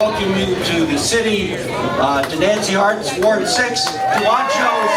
Welcome you to the city, to Nancy Hart's Ward 6, to Anchos.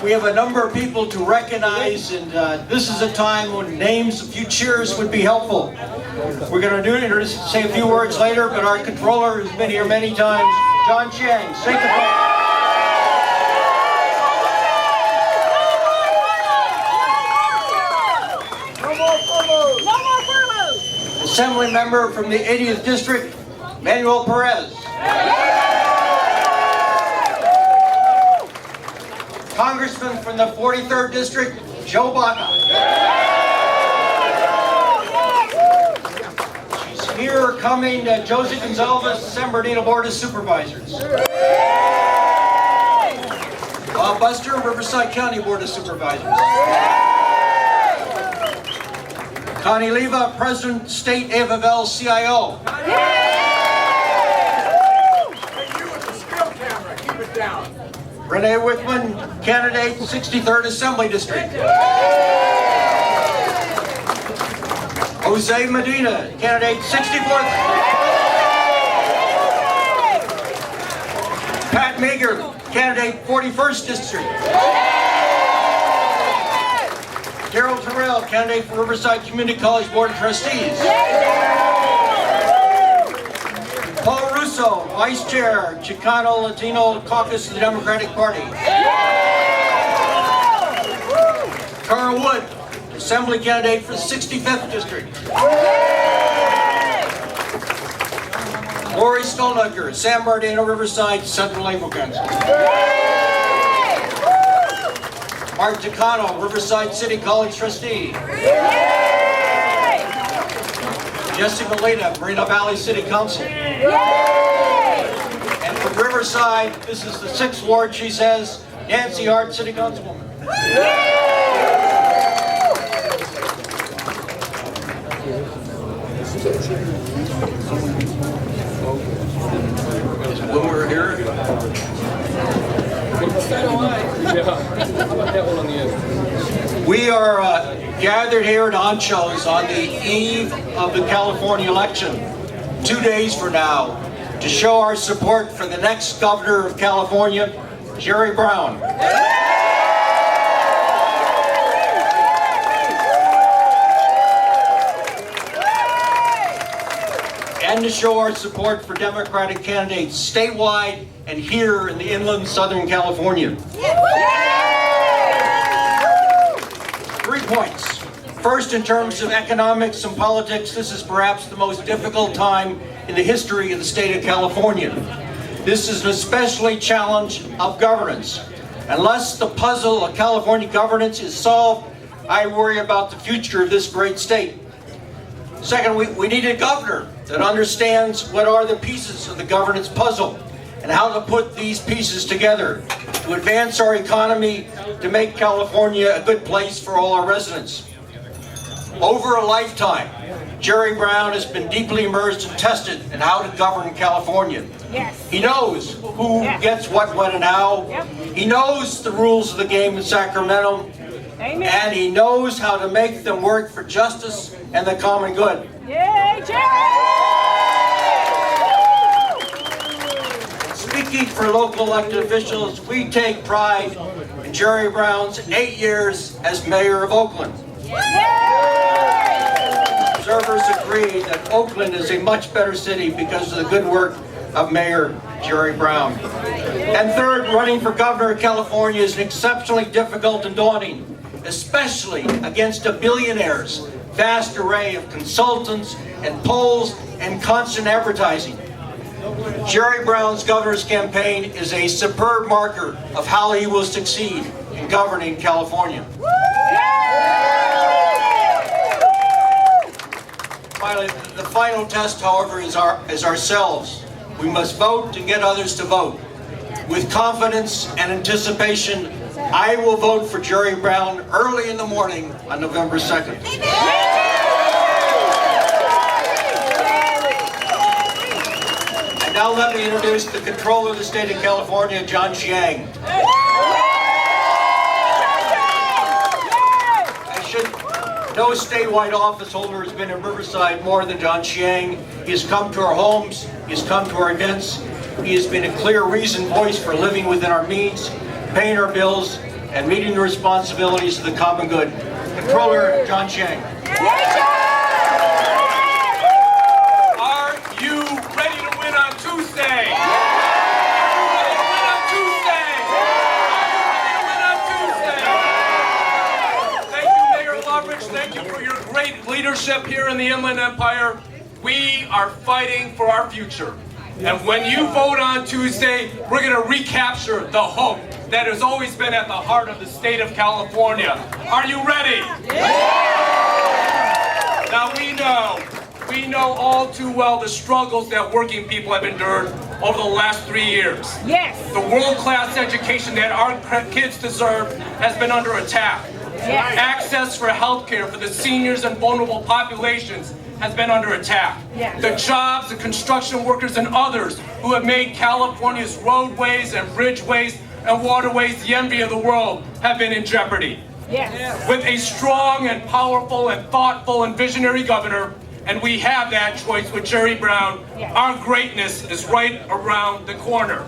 We have a number of people to recognize, and this is a time when names, a few cheers would be helpful. We're going to say a few words later, but our controller has been here many times, John Chiang. Say goodbye. Assembly member from the 80th District, Manuel Perez. Congressman from the 43rd District, Joe Baca. She's here coming, Josie Gonzalez, San Bernardino Board of Supervisors. Bob Buster, Riverside County Board of Supervisors. Connie Leva, President, State A of L, CIO. Renee Wickman, candidate, 63rd Assembly District. Jose Medina, candidate, 64th. Pat Meager, candidate, 41st District. Daryl Terrell, candidate for Riverside Community College Board of Trustees. Paul Russo, Vice Chair, Chicano Latino Caucus of the Democratic Party. Carl Wood, Assembly candidate for the 65th District. Lori Stolnaker, San Bernardino Riverside Central Labor Council. Mark Tacano, Riverside City College Trustee. Jesse Molina, Marina Valley City Council. And from Riverside, this is the 6th Ward, she says, Nancy Hart, City Councilwoman. Is Boomer here? We are gathered here at Anchos on the eve of the California election, 2 days from now, to show our support for the next governor of California, Jerry Brown. And to show our support for Democratic candidates statewide and here in the inland Southern California. 3 points. First, in terms of economics and politics, this is perhaps the most difficult time in the history of the state of California. This is an especially challenge of governance. Unless the puzzle of California governance is solved, I worry about the future of this great state. Second, we need a governor that understands what are the pieces of the governance puzzle and how to put these pieces together to advance our economy, to make California a good place for all our residents. Over a lifetime, Jerry Brown has been deeply immersed and tested in how to govern California. Yes. He knows who gets what, when, and how. Yep. He knows the rules of the game in Sacramento. Amen. And he knows how to make them work for justice and the common good. Yay, Jerry! Speaking for local elected officials, we take pride in Jerry Brown's 8 years as mayor of Oakland. Observers agree that Oakland is a much better city because of the good work of Mayor Jerry Brown. And third, running for governor of California is an exceptionally difficult and daunting, especially against a billionaire's vast array of consultants and polls and constant advertising. Jerry Brown's governor's campaign is a superb marker of how he will succeed in governing California. Finally, the final test, however, is ourselves. We must vote and get others to vote. With confidence and anticipation, I will vote for Jerry Brown early in the morning on November 2nd. And now let me introduce the Controller of the State of California, John Chiang. No statewide office holder has been in Riverside more than John Chiang. He has come to our homes, he has come to our events. He has been a clear reasoned voice for living within our means, paying our bills, and meeting the responsibilities of the common good. Controller John Chiang. Are you ready to win on Tuesday? Thank you for your great leadership here in the Inland Empire. We are fighting for our future. And when you vote on Tuesday, we're going to recapture the hope that has always been at the heart of the state of California. Are you ready? Now we know all too well the struggles that working people have endured over the last 3 years. Yes. The world-class education that our kids deserve has been under attack. Yes. Access for health care for the seniors and vulnerable populations has been under attack. Yes. The jobs, the construction workers, and others who have made California's roadways and bridgeways and waterways the envy of the world have been in jeopardy. Yes. With a strong and powerful and thoughtful and visionary governor, and we have that choice with Jerry Brown, yes, our greatness is right around the corner.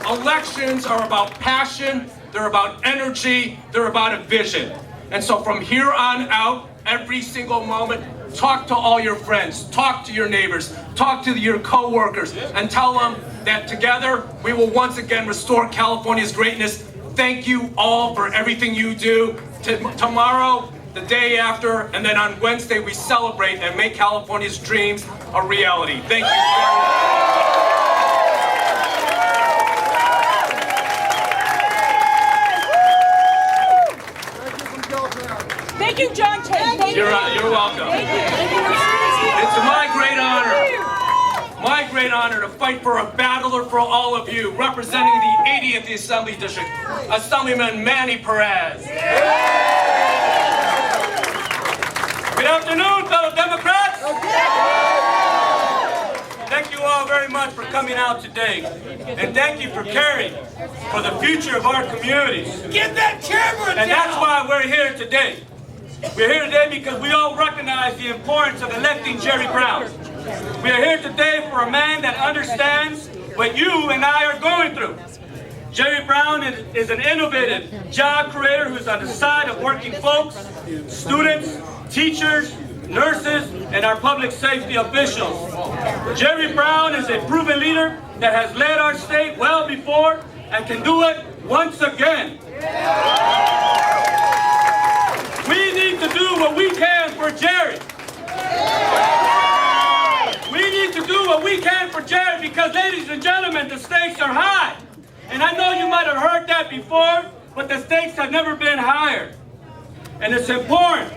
Elections are about passion, they're about energy, they're about a vision. And so from here on out, every single moment, talk to all your friends, talk to your neighbors, talk to your co-workers, and tell them that together we will once again restore California's greatness. Thank you all for everything you do. Tomorrow, the day after, and then on Wednesday, we celebrate and make California's dreams a reality. Thank you very much. Thank you, John Chiang. You're welcome. It's my great honor to fight for a battler for all of you, representing the 80th Assembly District, Assemblyman Manny Perez. Good afternoon, fellow Democrats. Thank you all very much for coming out today, and thank you for caring for the future of our communities. Get that camera down! And that's why we're here today. We're here today because we all recognize the importance of electing Jerry Brown. We are here today for a man that understands what you and I are going through. Jerry Brown is an innovative job creator who's on the side of working folks, students, teachers, nurses, and our public safety officials. Jerry Brown is a proven leader that has led our state well before and can do it once again. We need to do what we can for Jerry. We need to do what we can for Jerry because, ladies and gentlemen, the stakes are high. And I know you might have heard that before, but the stakes have never been higher. And it's important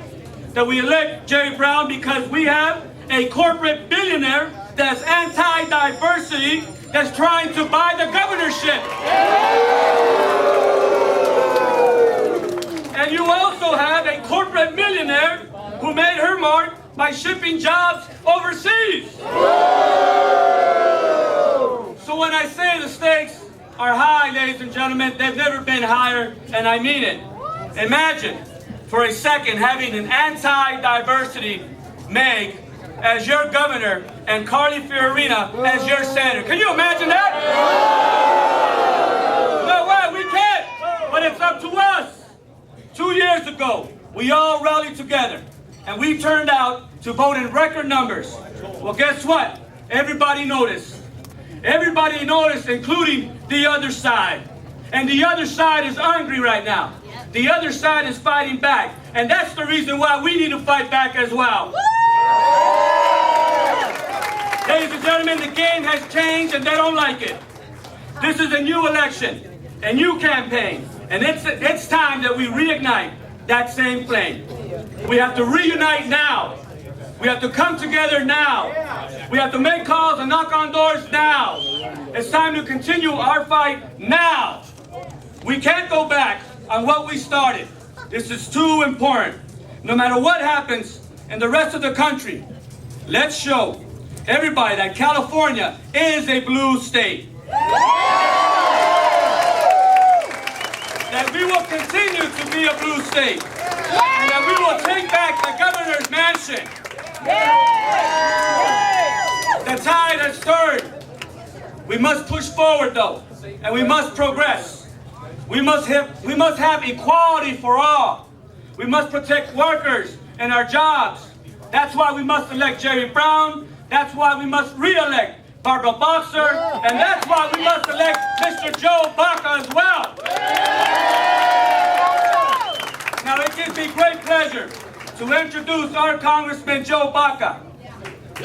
that we elect Jerry Brown because we have a corporate billionaire that's anti-diversity that's trying to buy the governorship. And you also have a corporate millionaire who made her mark by shipping jobs overseas. So when I say the stakes are high, ladies and gentlemen, they've never been higher, and I mean it. Imagine for a second having an anti-diversity Meg as your governor and Carly Fiorina as your senator. Can you imagine that? No way, we can't, but it's up to us. 2 years ago, we all rallied together, and we turned out to vote in record numbers. Well, guess what? Everybody noticed. Everybody noticed, including the other side. And the other side is angry right now. The other side is fighting back. And that's the reason why we need to fight back as well. Ladies and gentlemen, the game has changed and they don't like it. This is a new election, a new campaign. And it's time that we reignite that same flame. We have to reunite now. We have to come together now. We have to make calls and knock on doors now. It's time to continue our fight now. We can't go back on what we started. This is too important. No matter what happens in the rest of the country, let's show everybody that California is a blue state. that we will continue to be a blue state, and that we will take back the governor's mansion. The tide has turned. We must push forward, though, and we must progress. We must have equality for all. We must protect workers and our jobs. That's why we must elect Jerry Brown. That's why we must re-elect Barbara Boxer, and that's why we must elect Mr. Joe Baca as well. Now, it gives me great pleasure to introduce our Congressman Joe Baca.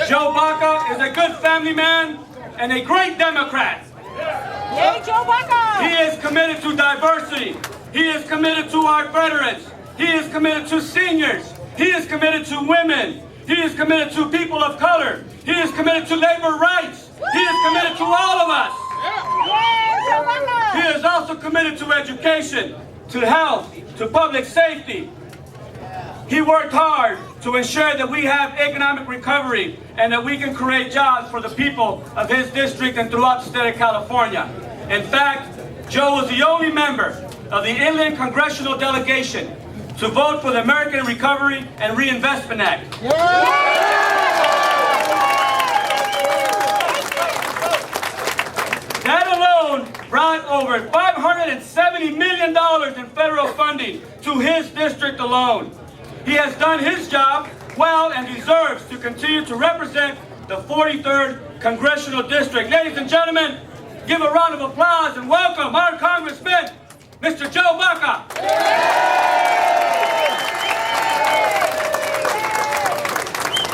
Joe Baca is a good family man and a great Democrat. Yay, Joe Baca! He is committed to diversity. He is committed to our veterans. He is committed to seniors. He is committed to women. He is committed to people of color. He is committed to labor rights. He is committed to all of us. Yay, Joe Baca! He is also committed to education, to health, to public safety. He worked hard to ensure that we have economic recovery and that we can create jobs for the people of his district and throughout the state of California. In fact, Joe was the only member of the Inland Congressional Delegation to vote for the American Recovery and Reinvestment Act. That alone brought over $570 million in federal funding to his district alone. He has done his job well and deserves to continue to represent the 43rd Congressional District. Ladies and gentlemen, give a round of applause and welcome our Congressman, Mr. Joe Baca.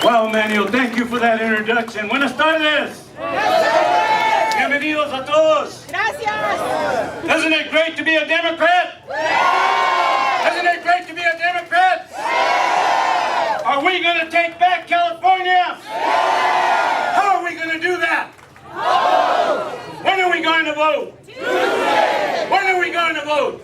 Well, Manuel, thank you for that introduction. Buenas tardes. Bienvenidos a todos. Gracias! Isn't it great to be a Democrat? Isn't it great to be a Democrat? Are we going to take back California? How are we going to do that? When are we going to vote? When are we going to vote?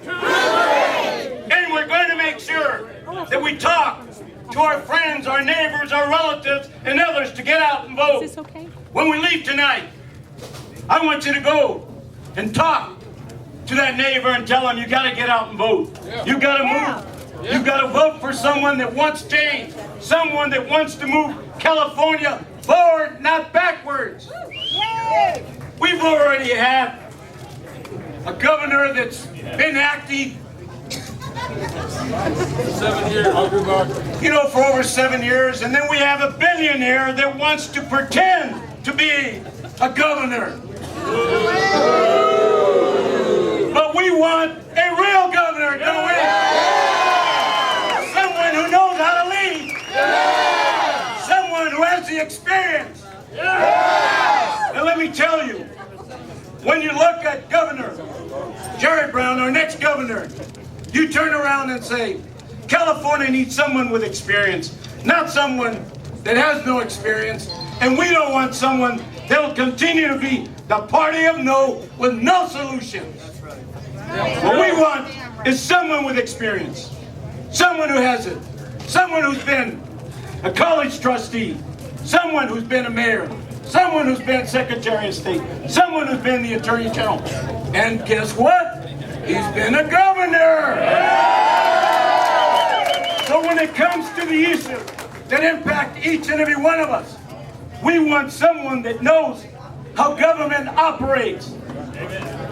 And we're going to make sure that we talk to our friends, our neighbors, our relatives, and others to get out and vote. Is this okay? When we leave tonight, I want you to go and talk to that neighbor and tell them you got to get out and vote. You got to move. You got to vote for someone that wants change, someone that wants to move California forward, not backwards. We've already had a governor that's been active, 7 years, for over 7 years, and then we have a billionaire that wants to pretend to be a governor. But we want a real governor, don't we? Someone who knows how to lead. Someone who has the experience. And let me tell you, when you look at Governor Jerry Brown, our next governor, you turn around and say, California needs someone with experience, not someone that has no experience. And we don't want someone that will continue to be the party of no with no solutions. What we want is someone with experience, someone who has it, someone who's been a college trustee, someone who's been a mayor, someone who's been Secretary of State, someone who's been the Attorney General. And guess what? He's been a governor. So when it comes to the issues that impact each and every one of us, we want someone that knows how government operates.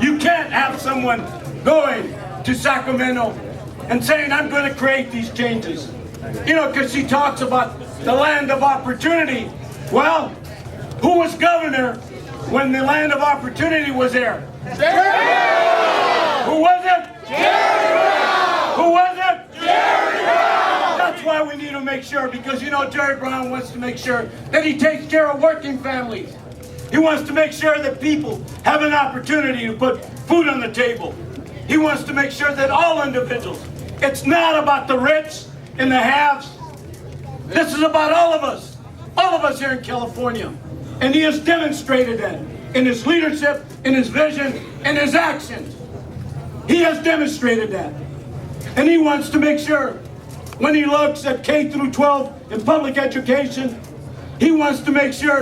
You can't have someone going to Sacramento and saying, I'm going to create these changes. Because she talks about the land of opportunity. Well, who was governor when the land of opportunity was there? Who was it? Who was it? That's why we need to make sure, because Jerry Brown wants to make sure that he takes care of working families. He wants to make sure that people have an opportunity to put food on the table. He wants to make sure that all individuals, it's not about the rich and the haves. This is about all of us here in California. And he has demonstrated that in his leadership, in his vision, in his actions. He has demonstrated that. And he wants to make sure when he looks at K through 12 in public education, he wants to make sure